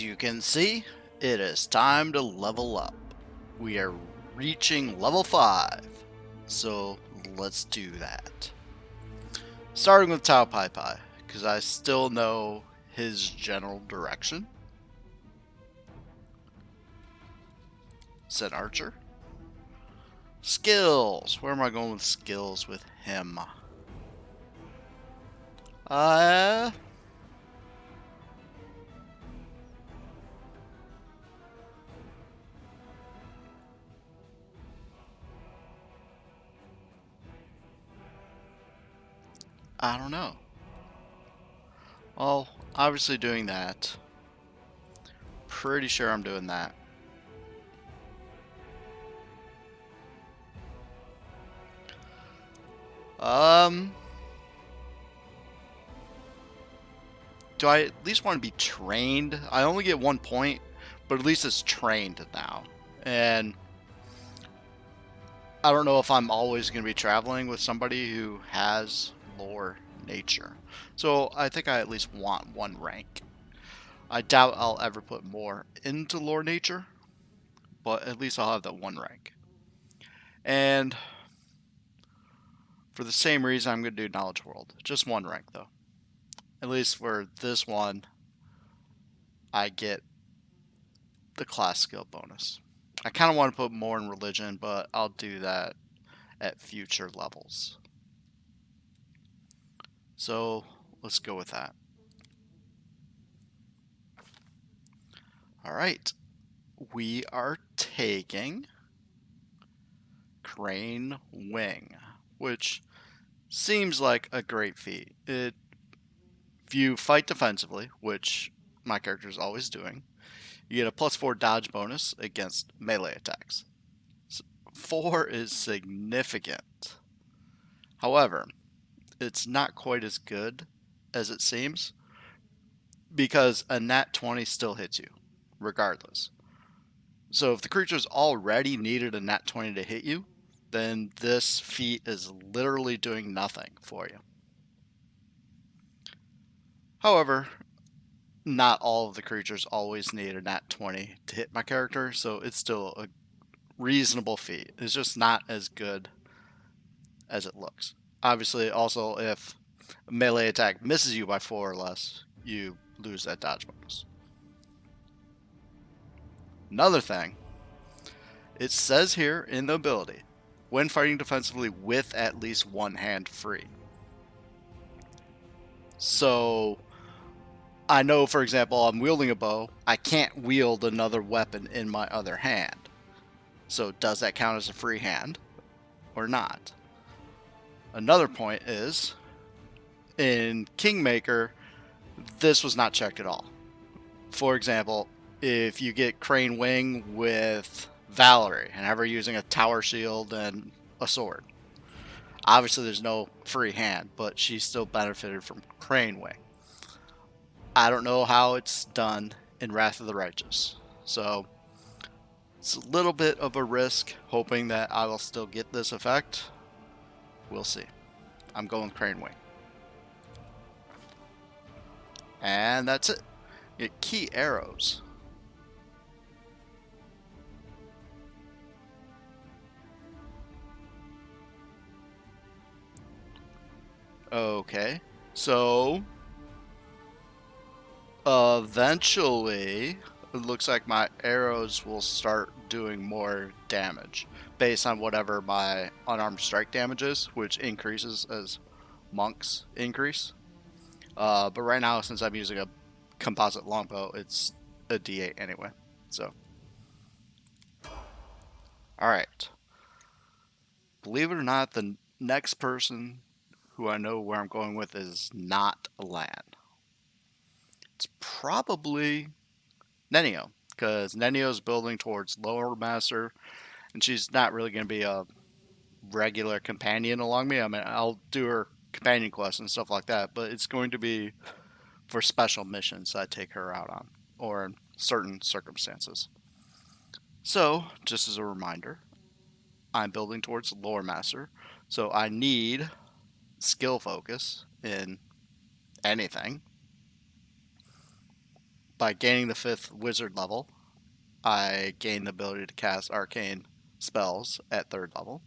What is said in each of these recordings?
you can see, it is time to level up. We are reaching level 5, so let's do that. Starting with Tao Pai Pai, because I still know his general direction. Said Archer. Skills. Where am I going with skills with him? I don't know. Well, obviously doing that. Pretty sure I'm doing that. Do I at least want to be trained? I only get 1 point, but at least it's trained now. And I don't know if I'm always going to be traveling with somebody who has lore nature. So I think I at least want 1 rank. I doubt I'll ever put more into lore nature, but at least I'll have that 1 rank. And for the same reason, I'm going to do knowledge world. Just 1 rank though. At least for this one, I get the class skill bonus. I kind of want to put more in religion, but I'll do that at future levels. So let's go with that. All right, we are taking Crane Wing, which seems like a great feat. If you fight defensively, which my character is always doing, you get a +4 dodge bonus against melee attacks. 4 is significant. However, it's not quite as good as it seems because a nat 20 still hits you, regardless. So if the creature's already needed a nat 20 to hit you, then this feat is literally doing nothing for you. However, not all of the creatures always need a nat 20 to hit my character, so it's still a reasonable feat. It's just not as good as it looks. Obviously, also, if a melee attack misses you by 4 or less, you lose that dodge bonus. Another thing, it says here in the ability, when fighting defensively with at least 1 hand free. So I know, for example, I'm wielding a bow. I can't wield another weapon in my other hand. So does that count as a free hand or not? Another point is, in Kingmaker, this was not checked at all. For example, if you get Crane Wing with Valerie and have her using a tower shield and a sword, obviously there's no free hand, but she still benefited from Crane Wing. I don't know how it's done in Wrath of the Righteous, so it's a little bit of a risk, hoping that I will still get this effect. We'll see. I'm going Crane Wing. And that's it. You get key arrows. Okay, so eventually it looks like my arrows will start doing more damage based on whatever my unarmed strike damage is, which increases as monks increase. But right now, since I'm using a composite longbow, it's a D8 anyway. So, all right. Believe it or not, the next person who I know where I'm going with is not Lan. It's probably Nenio, because Nenio's building towards Lower Master, and she's not really going to be a regular companion along me. I mean, I'll do her companion quests and stuff like that, but it's going to be for special missions I take her out on, or in certain circumstances. So, just as a reminder, I'm building towards Lore Master, so I need skill focus in anything. by gaining the 5th wizard level, I gain the ability to cast arcane spells at 3rd level.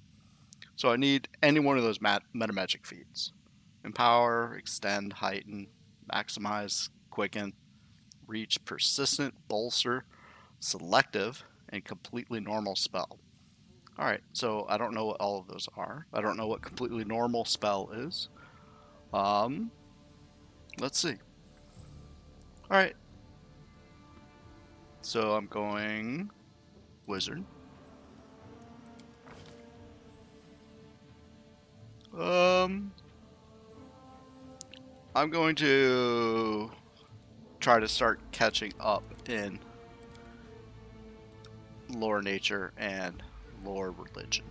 So I need any one of those meta magic feats. Empower, extend, heighten, maximize, quicken, reach, persistent, bolster, selective, and completely normal spell. Alright, so I don't know what all of those are. I don't know what completely normal spell is. Let's see. Alright. So I'm going wizard. I'm going to try to start catching up in lore nature and lore religion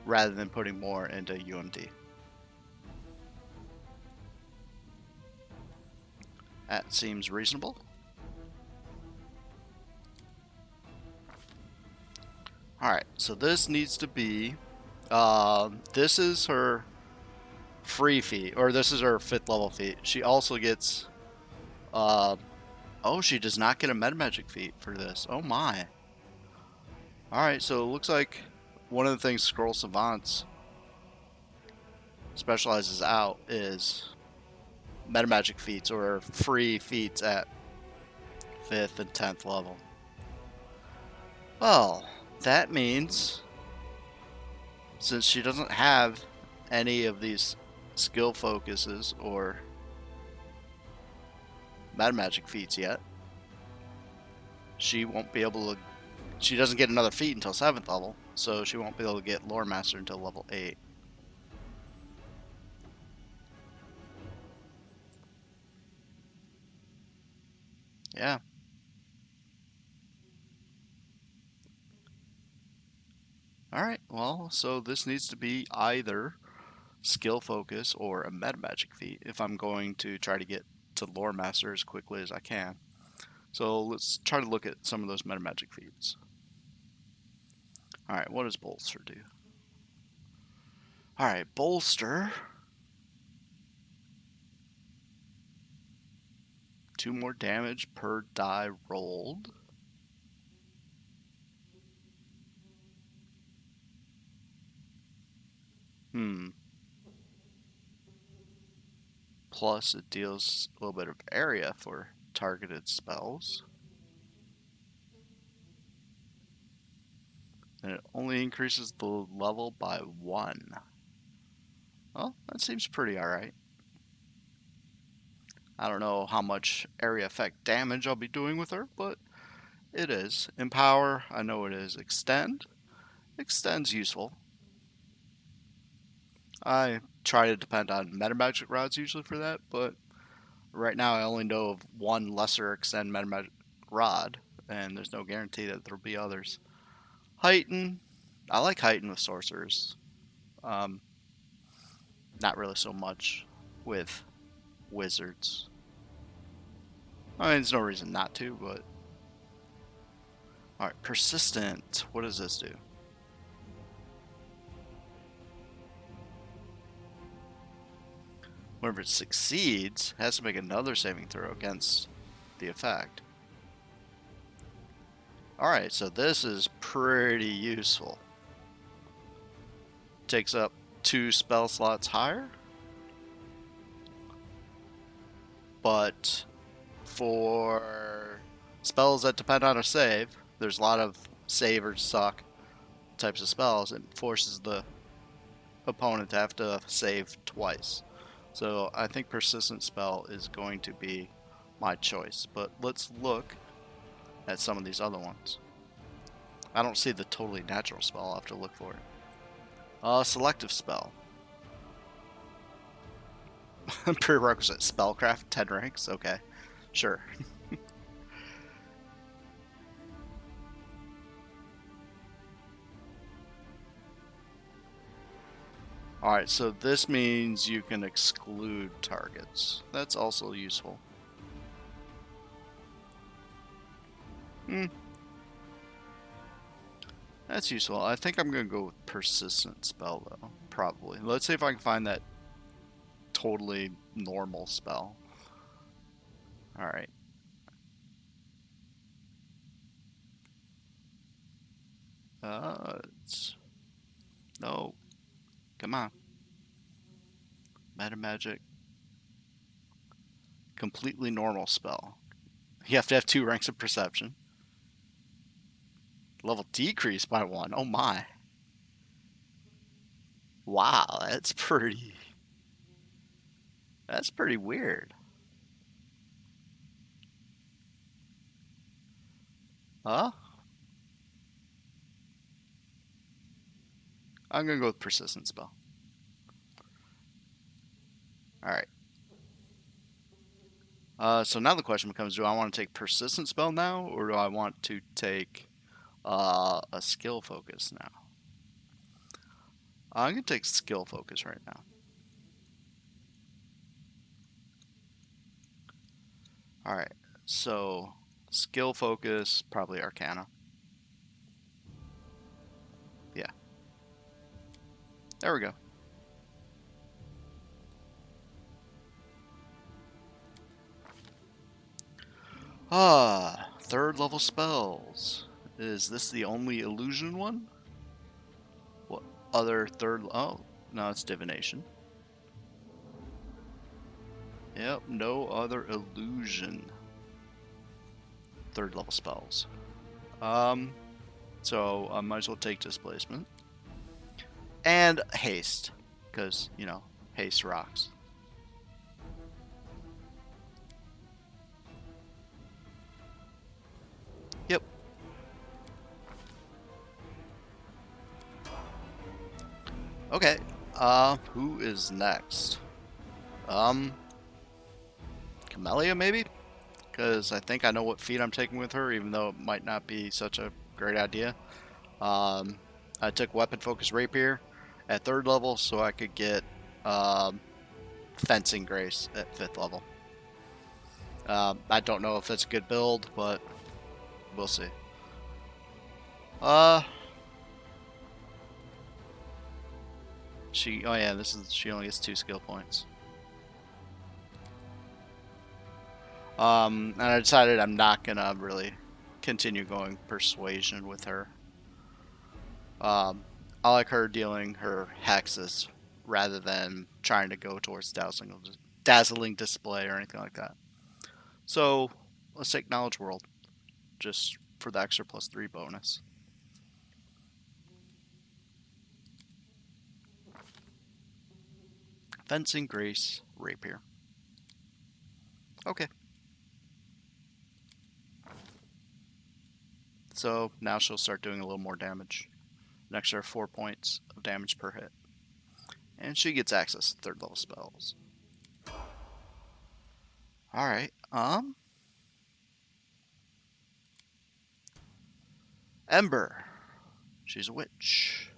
rather than putting more into UMD. That seems reasonable. Alright, so this needs to be this is her free feat, or this is her 5th level feat. She also gets oh, she does not get a meta magic feat for this. Oh my. Alright, so it looks like one of the things Scroll Savants specializes out is meta magic feats or free feats at 5th and 10th level. Well, that means since she doesn't have any of these skill focuses or meta magic feats yet, she won't be able to. She doesn't get another feat until 7th level, so she won't be able to get Lore Master until level 8. Yeah. Alright, well, so this needs to be either skill focus or a meta magic feat if I'm going to try to get to Lore Master as quickly as I can. So let's try to look at some of those meta magic feats. Alright, what does Bolster do? Alright, Bolster. 2 more damage per die rolled. Plus, it deals a little bit of area for targeted spells. And it only increases the level by 1. Well, that seems pretty alright. I don't know how much area effect damage I'll be doing with her, but it is. Empower, I know it is. Extend. Extend's useful. I try to depend on meta magic rods usually for that, but right now I only know of one lesser extend meta magic rod, and there's no guarantee that there'll be others. Heighten. I like Heighten with sorcerers. Not really so much with wizards. I mean, there's no reason not to, but... Alright, Persistent. What does this do? Whenever it succeeds, it has to make another saving throw against the effect. Alright, so this is pretty useful. Takes up 2 spell slots higher. But for spells that depend on a save, there's a lot of save or suck types of spells. It forces the opponent to have to save twice. So I think Persistent Spell is going to be my choice. But let's look at some of these other ones. I don't see the totally natural spell. I'll have to look for it. Selective Spell. Prerequisite Spellcraft, 10 ranks? Okay, sure. Alright, so this means you can exclude targets. That's also useful. That's useful. I think I'm going to go with Persistent Spell, though. Probably. Let's see if I can find that totally normal spell. Alright. It's... No. Come on. Meta Magic. Completely normal spell. You have to have 2 ranks of perception. Level decreased by 1. Oh my. Wow, that's pretty weird. Huh? I'm gonna go with persistent spell. Alright. So now the question becomes, do I want to take persistent spell now, or do I want to take a skill focus now? I'm gonna take skill focus right now. Alright, so skill focus, probably Arcana. Yeah. There we go. Third level spells. Is this the only illusion one? What other third? Oh, no, it's divination. Yep, no other illusion. Third level spells. So I might as well take displacement. And haste, because, you know, haste rocks. Yep. Okay. Who is next? Camellia, maybe? Because I think I know what feat I'm taking with her, even though it might not be such a great idea. I took Weapon Focus Rapier at 3rd level so I could get Fencing Grace at 5th level. I don't know if that's a good build, but we'll see. Oh yeah, she only gets 2 skill points. And I decided I'm not gonna really continue going persuasion with her. I like her dealing her hexes rather than trying to go towards dazzling display or anything like that. So let's take Knowledge World, just for the extra +3 bonus. Fencing Grace Rapier. Okay. So now she'll start doing a little more damage. An extra 4 points of damage per hit. And she gets access to 3rd level spells. Alright, Ember. She's a witch.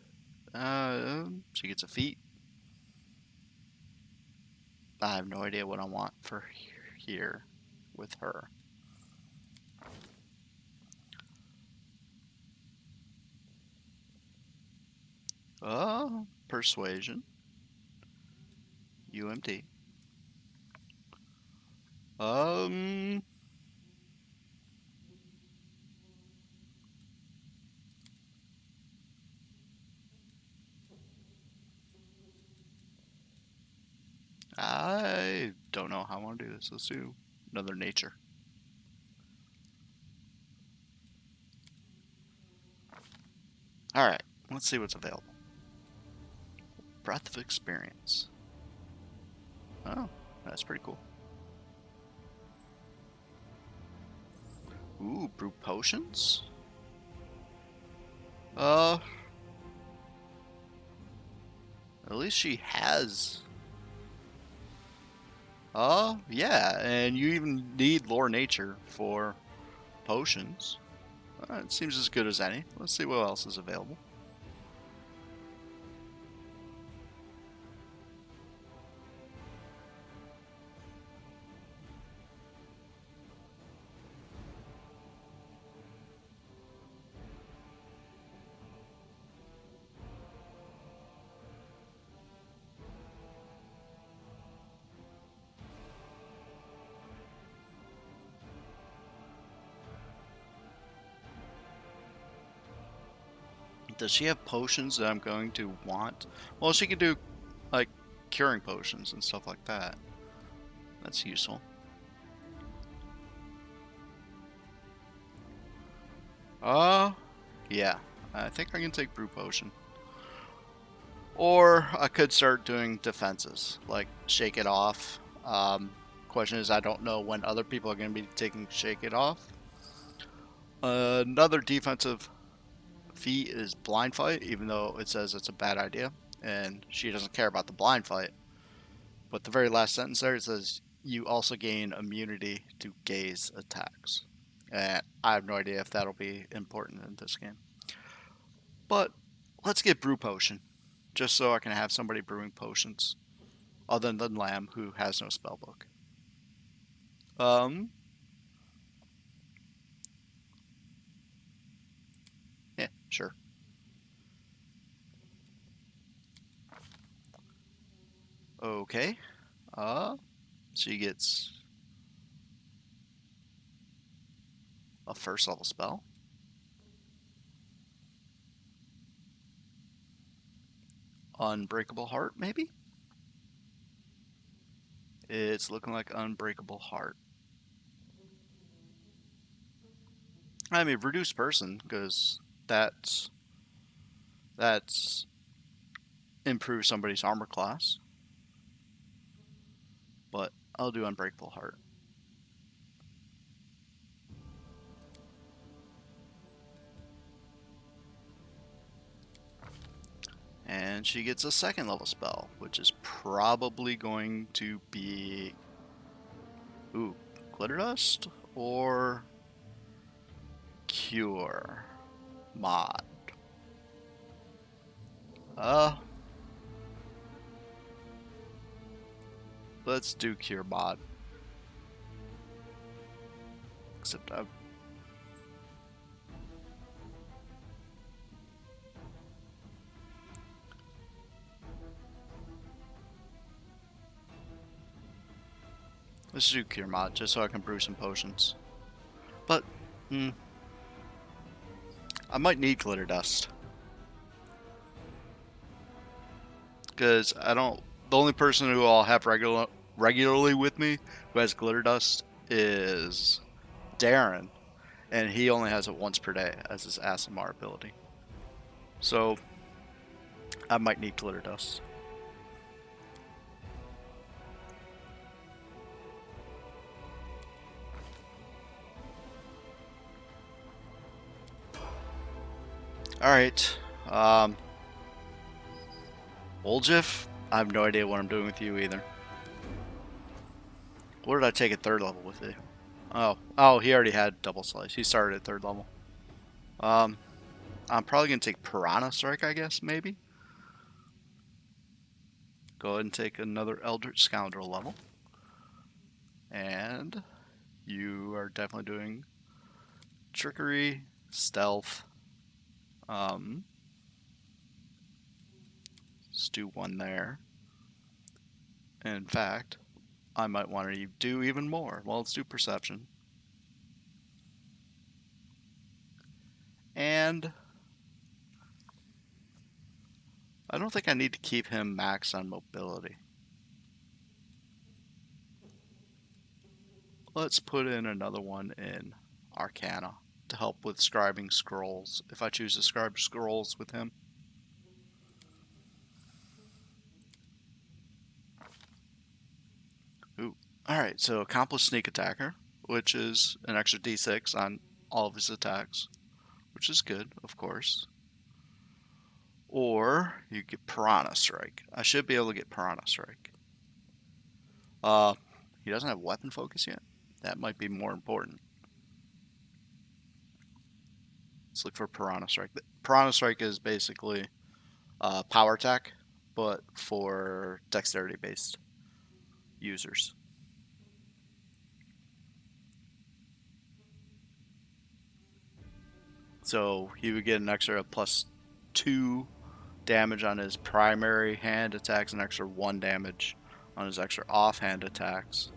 She gets a feat. I have no idea what I want for here with her. Persuasion. UMT. I don't know how I want to do this. Let's do another nature. Alright, let's see what's available. Breath of Experience. Oh, that's pretty cool. Ooh, brew potions? At least she has... yeah, and you even need Lore Nature for potions. It seems as good as any. Let's see what else is available. Does she have potions that I'm going to want? Well, she can do, like, curing potions and stuff like that. That's useful. Yeah. I think I can take brew potion. Or I could start doing defenses, like shake it off. Question is, I don't know when other people are going to be taking shake it off. Another defensive feat is blind fight, even though it says it's a bad idea, and she doesn't care about the blind fight. But the very last sentence there, it says you also gain immunity to gaze attacks. And I have no idea if that'll be important in this game. But let's get brew potion, just so I can have somebody brewing potions, other than Lamb, who has no spellbook. Yeah, sure. Okay. She gets a first level spell. Unbreakable Heart, maybe? It's looking like Unbreakable Heart. I mean, Reduced Person, because that's improves somebody's armor class. But I'll do Unbreakable Heart. And she gets a second level spell, which is probably going to be... Ooh, Glitter Dust or Cure Mod. Let's do Cure Mod. Except let's do Cure Mod, just so I can brew some potions. But, I might need Glitter Dust. Because I don't... The only person who I'll have regularly with me who has Glitter Dust is Darren. And he only has it once per day as his ASMR ability. So, I might need Glitter Dust. Alright. Oljif, I have no idea what I'm doing with you either. What did I take at third level with you? Oh, he already had double slice. He started at third level. I'm probably gonna take Piranha Strike, I guess, maybe. Go ahead and take another Eldritch Scoundrel level. And you are definitely doing Trickery, Stealth. Let's do one there. In fact, I might want to do even more. Well, let's do Perception. And I don't think I need to keep him max on mobility. Let's put in another one in Arcana to help with scribing scrolls, if I choose to scribe scrolls with him. Ooh. Alright, so Accomplished Sneak Attacker, which is an extra d6 on all of his attacks, which is good, of course. Or you get Piranha Strike. I should be able to get Piranha Strike. He doesn't have weapon focus yet. That might be more important. Let's look for Piranha Strike. Piranha Strike is basically power attack, but for dexterity based users. So he would get an extra +2 damage on his primary hand attacks, an extra 1 damage on his extra offhand attacks.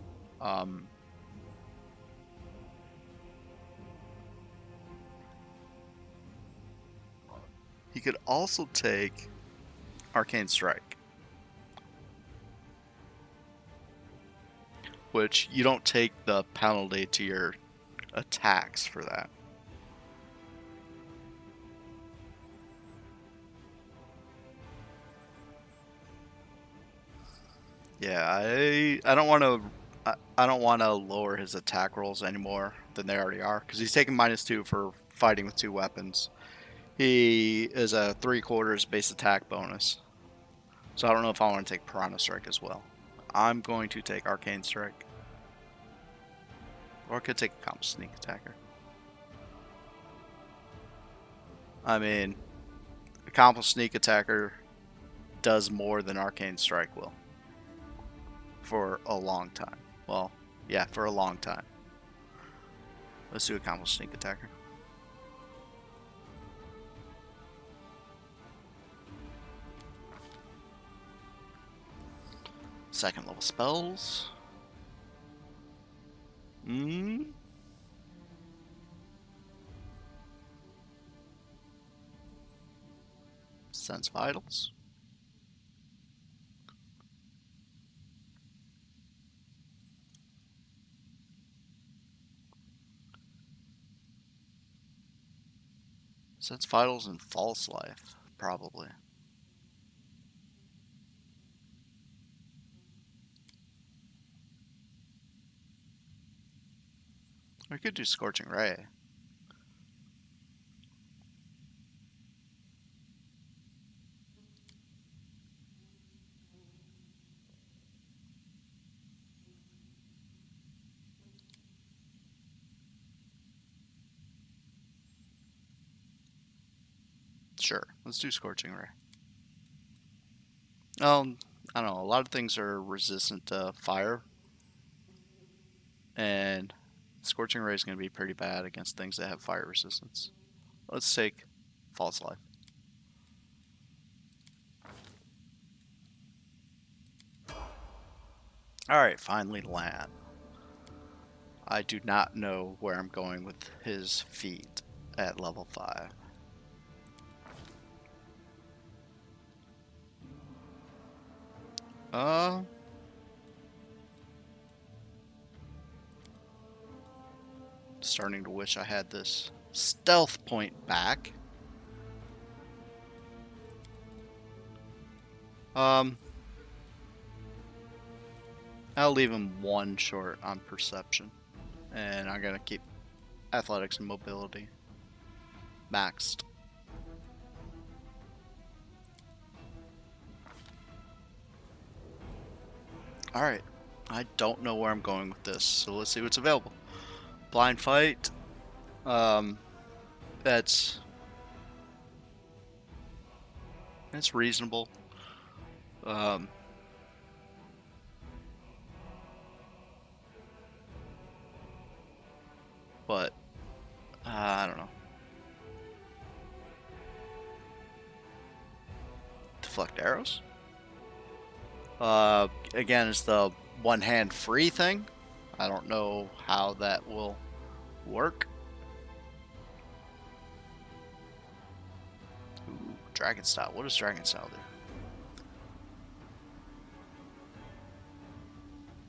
He could also take Arcane Strike, which you don't take the penalty to your attacks for that. Yeah, I don't want to I don't want to lower his attack rolls any more than they already are, because he's taking -2 for fighting with 2 weapons. He is a 3/4 base attack bonus, so I don't know if I want to take Piranha Strike as well. I'm going to take Arcane Strike, or I could take Comp Sneak Attacker. I mean, Accomplished Sneak Attacker does more than Arcane Strike will. For a long time. Well, yeah, for a long time. Let's do Accomplished Sneak Attacker. Second level spells. Sense Vitals. Sense Vitals and False Life, probably. We could do Scorching Ray. Sure, let's do Scorching Ray. I don't know. A lot of things are resistant to fire, and Scorching Ray is going to be pretty bad against things that have fire resistance. Let's take False Life. Alright, finally Lan. I do not know where I'm going with his feat at level 5. Starting to wish I had this stealth point back. I'll leave him 1 short on perception, and I'm gonna keep athletics and mobility maxed. Alright, I don't know where I'm going with this, so let's see what's available. Blind Fight. That's reasonable. But I don't know. Deflect arrows. Again, it's the one hand free thing. I don't know how that will work. Ooh, Dragon Style. What does Dragon Style do?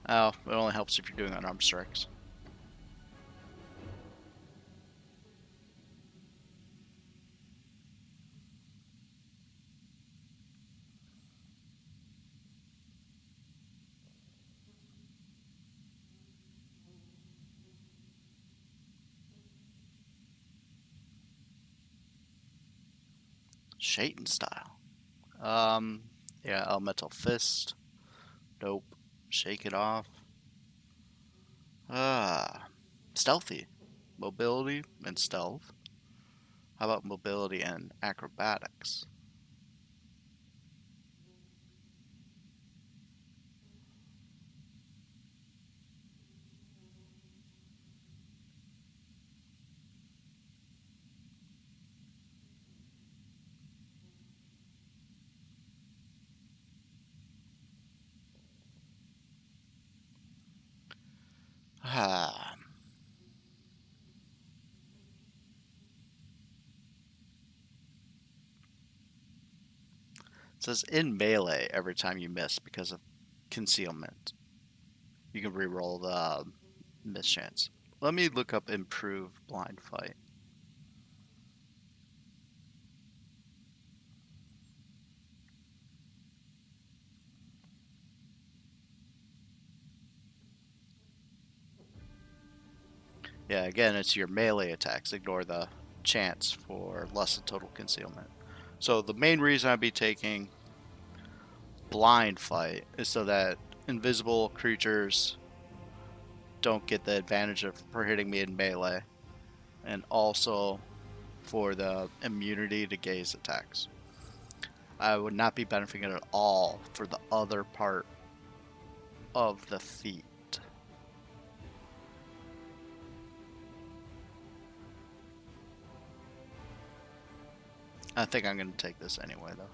Oh, it only helps if you're doing unarmed strikes. Shaitan Style. Yeah, Elemental Fist. Nope. Shake it off. Stealthy. Mobility and stealth. How about mobility and acrobatics? Ah. It says in melee every time you miss because of concealment. You can reroll the miss chance. Let me look up improve blind fight. Yeah, again, it's your melee attacks. Ignore the chance for less than total concealment. So the main reason I'd be taking blind fight is so that invisible creatures don't get the advantage for hitting me in melee, and also for the immunity to gaze attacks. I would not be benefiting at all for the other part of the feat. I think I'm going to take this anyway, though.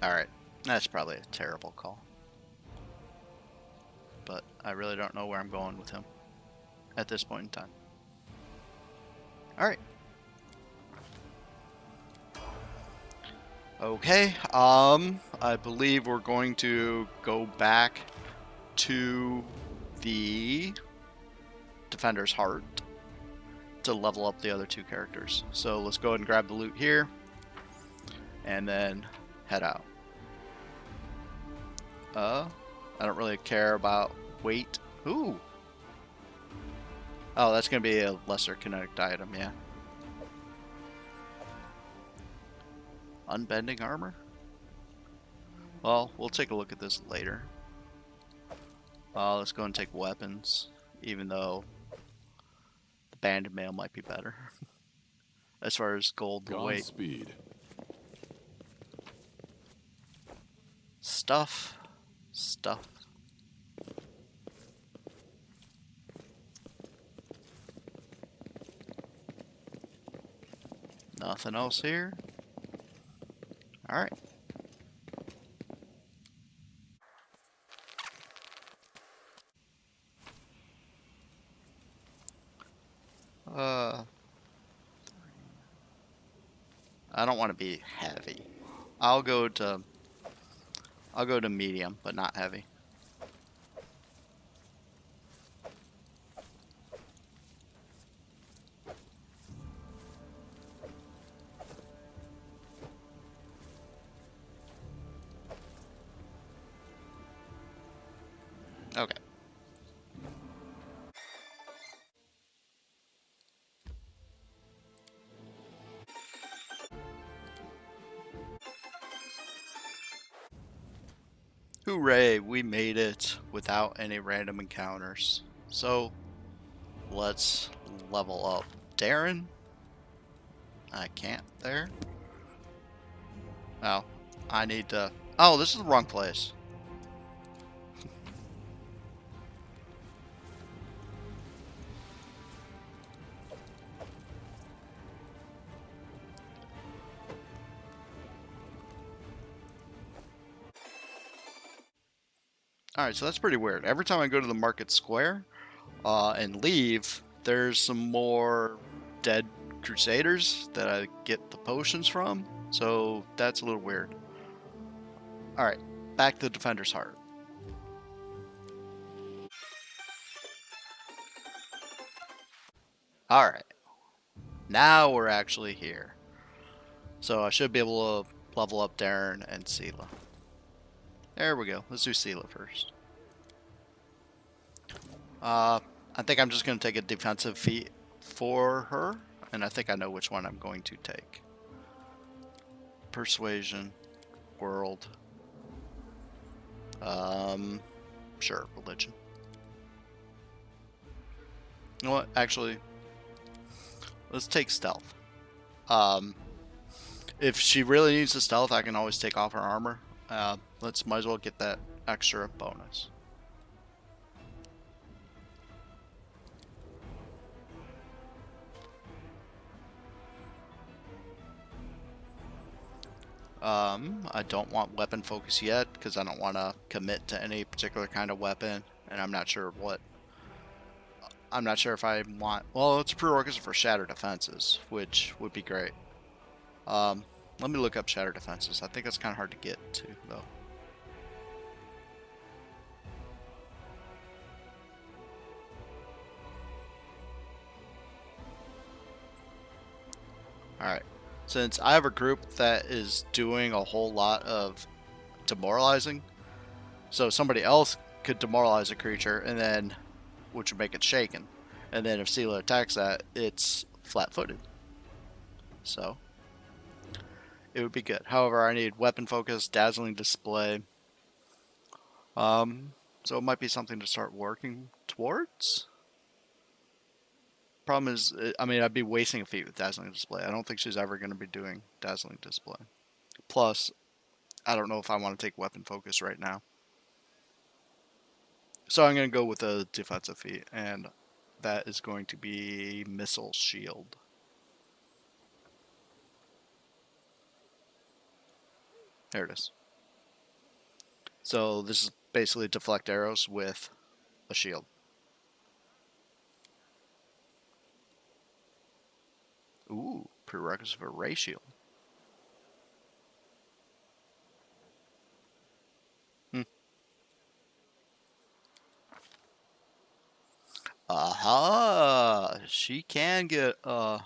Alright, that's probably a terrible call. But I really don't know where I'm going with him at this point in time. Alright. Okay, I believe we're going to go back to the Defender's Heart to level up the other two characters. So let's go ahead and grab the loot here and then head out. I don't really care about weight. Ooh. Oh, that's going to be a lesser kinetic item, yeah. Unbending armor? Well, we'll take a look at this later. Let's go and take weapons, even though the banded mail might be better. As far as gold and weight. Godspeed. Stuff. Nothing else here. Alright. I don't want to be heavy. I'll go to medium, but not heavy. Okay. Hooray, we made it without any random encounters. So, let's level up Darren. I can't there. Oh, I need to... Oh, this is the wrong place. Alright, so that's pretty weird. Every time I go to the market square and leave, there's some more dead crusaders that I get the potions from. So that's a little weird. Alright, back to the Defender's Heart. Alright, now we're actually here. So I should be able to level up Darren and Sela. There we go. Let's do Sela first. I think I'm just going to take a defensive feat for her, and I think I know which one I'm going to take. Persuasion, World. Sure, Religion. You know what? Actually, let's take Stealth. If she really needs the Stealth, I can always take off her armor. Might as well get that extra bonus. I don't want weapon focus yet because I don't want to commit to any particular kind of weapon, and I'm not sure what I'm not sure if I want. Well, it's a prerequisite for shatter defenses, which would be great. Let me look up shatter defenses. I think that's kind of hard to get to, though. Alright. Since I have a group that is doing a whole lot of demoralizing, so somebody else could demoralize a creature, and then which would make it shaken. And then if Sealer attacks that, it's flat-footed. So it would be good. However, I need weapon focus, dazzling display. So it might be something to start working towards. Problem is, I mean, I'd be wasting a feat with dazzling display. I don't think she's ever going to be doing dazzling display. Plus, I don't know if I want to take weapon focus right now. So I'm going to go with a defensive feat, and that is going to be missile shield. There it is. So this is basically deflect arrows with a shield. Ooh, prerequisite for ray shield. Aha! She can get can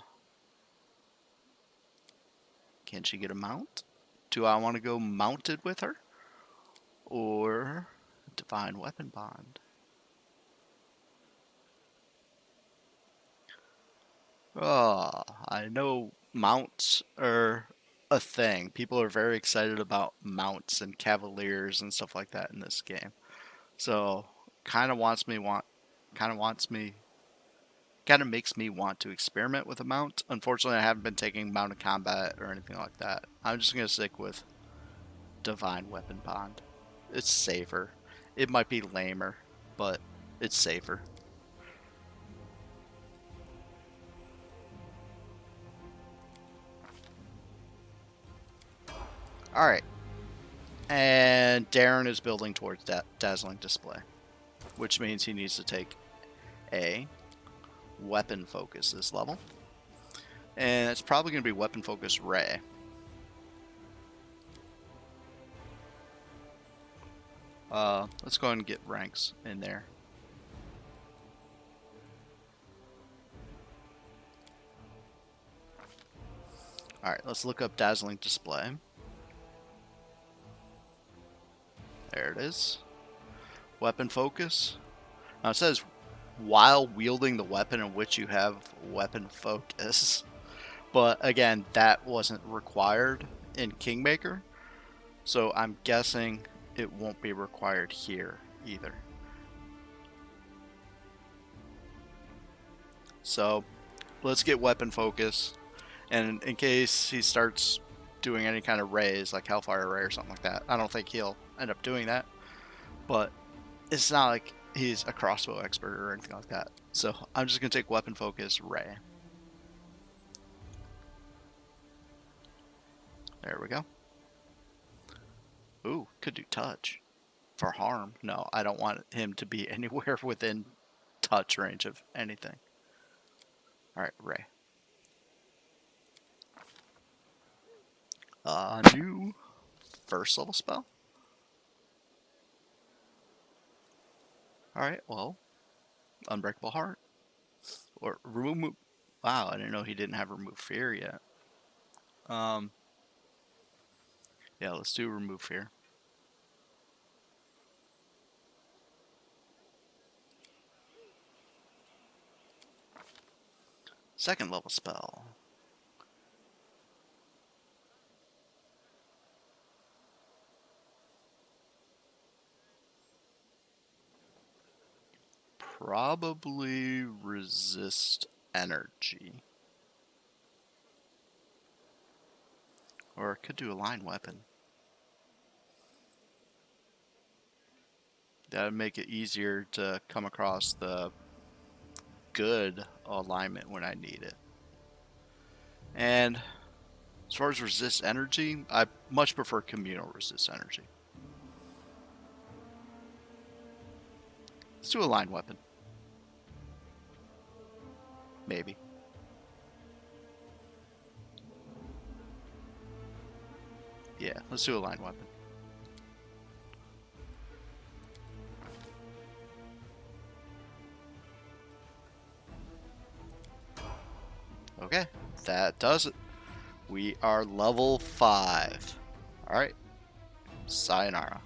she get a mount? Do I want to go mounted with her? Or divine weapon bond? Oh, I know mounts are a thing. People are very excited about mounts and cavaliers and stuff like that in this game. So, kind of wants me kind of makes me want to experiment with a mount. Unfortunately, I haven't been taking mounted combat or anything like that. I'm just going to stick with divine weapon bond. It's safer. It might be lamer, but it's safer. All right. And Darren is building towards dazzling display, which means he needs to take a weapon focus this level. And it's probably going to be weapon focus ray. Let's go ahead and get ranks in there. Alright, let's look up dazzling display. There it is. Weapon focus. Now it says while wielding the weapon in which you have weapon focus. But again, that wasn't required in Kingmaker. So I'm guessing it won't be required here either. So let's get weapon focus. And in case he starts doing any kind of rays, like Hellfire Ray or something like that, I don't think he'll end up doing that. But it's not like he's a crossbow expert or anything like that. So I'm just going to take weapon focus ray. There we go. Ooh, could do touch for harm. No, I don't want him to be anywhere within touch range of anything. Alright, ray. New first level spell. Alright, well, Unbreakable Heart. Or remove. Wow, I didn't know he didn't have remove fear yet. Yeah, let's do remove fear. Second level spell. Probably resist energy. Or it could do a line weapon. That would make it easier to come across the good alignment when I need it. And as far as resist energy, I much prefer communal resist energy. Let's do a line weapon. Maybe. Yeah, let's do a line weapon. Okay, that does it. We are level 5. Alright, sayonara.